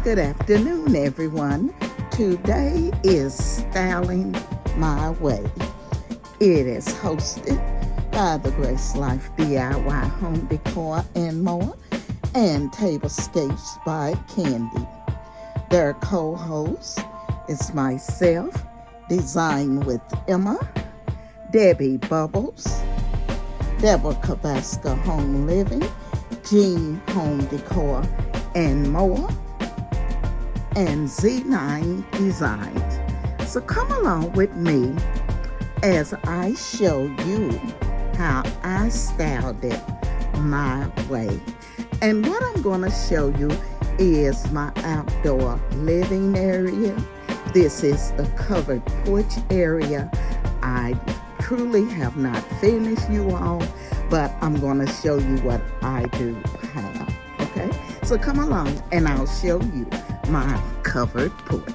Good afternoon, everyone. Today is Styling My Way. It is hosted by the Grace Life DIY Home Decor and more, and Tablescapes by Candy. Their co-host is myself, Design with Emma, Debbie Bubbles, Deborah Cabasca Home Living, Jean Home Decor and more, and Z9 Designs. So come along with me as I show you how I styled it my way. And what I'm going to show you is my outdoor living area. This is the covered porch area. I truly have not finished, you all, but I'm going to show you what I do have. Okay, so come along and I'll show you my covered porch.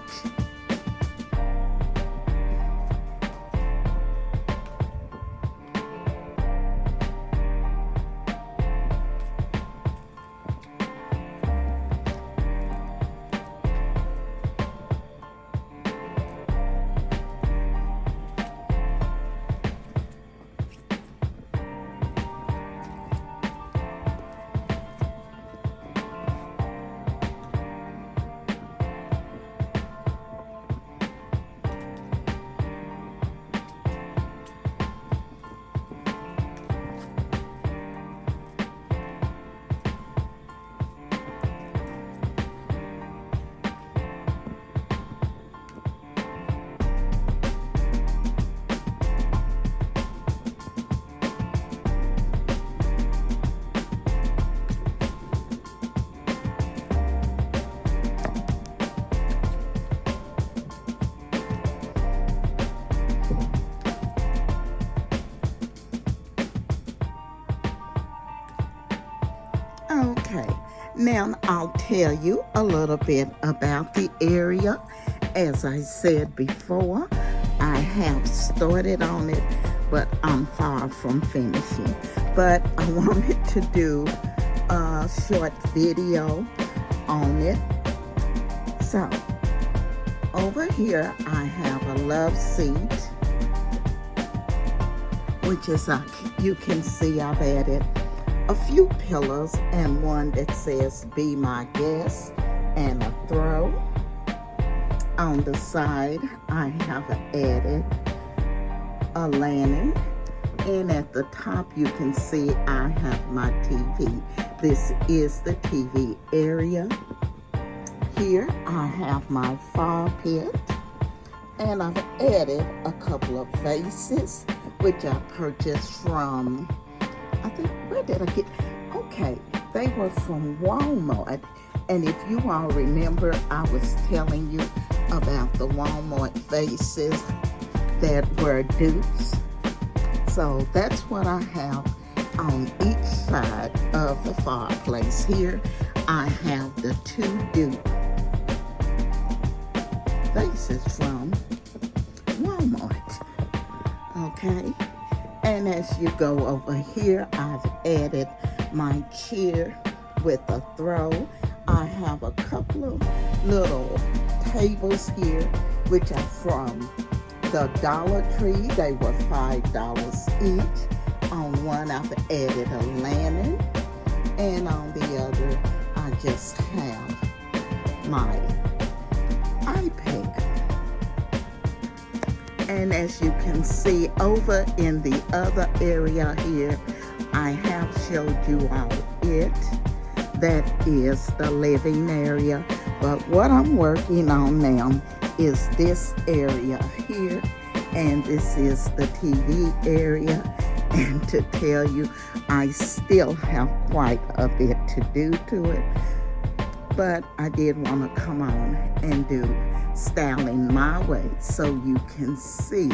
Okay, now I'll tell you a little bit about the area. As I said before, I have started on it, but I'm far from finishing. But I wanted to do a short video on it. So, over here I have a love seat, which is, you can see I've added a few pillows and one that says "Be My Guest" and a throw. On the side, I have added a lantern, and at the top you can see I have my TV. This is the TV area. Here I have my fire pit, and I've added a couple of vases which I purchased from, I think, where did I get? Okay, they were from Walmart. And if you all remember, I was telling you about the Walmart vases that were dupes. So that's what I have on each side of the fireplace. Here I have the two dupe vases from Walmart. Okay. And as you go over here, I've added my chair with a throw. I have a couple of little tables here, which are from the Dollar Tree. They were $5 each. On one, I've added a lantern, and on the other, I just have my iPad. And as you can see over in the other area here, I have showed you all it. That is the living area. But what I'm working on now is this area here. And this is the TV area. And to tell you, I still have quite a bit to do to it. But I did want to come on and do styling my way so you can see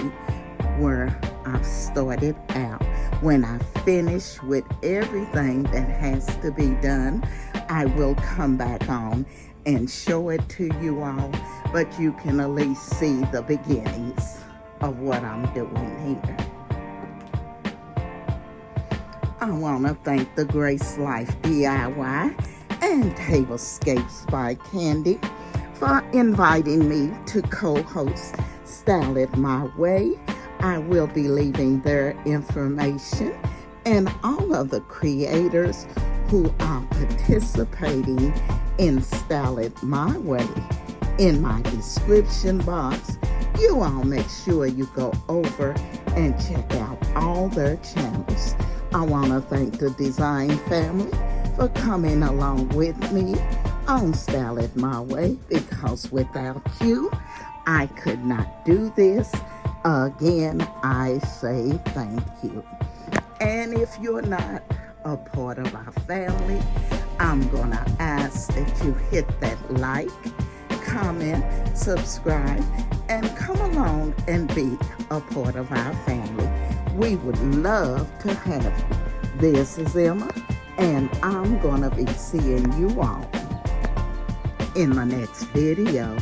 where I've started out. When I finish with everything that has to be done, I will come back on and show it to you all, but you can at least see the beginnings of what I'm doing here. I want to thank the Grace Life DIY and Tablescapes by Candy for inviting me to co-host Style It My Way. I will be leaving their information and all of the creators who are participating in Style It My Way in my description box. You all make sure you go over and check out all their channels. I want to thank the design family for coming along with me on Style It My Way, because without you, I could not do this. Again, I say thank you. And if you're not a part of our family, I'm going to ask that you hit that like, comment, subscribe, and come along and be a part of our family. We would love to have you. This is Emma, and I'm going to be seeing you all in my next video.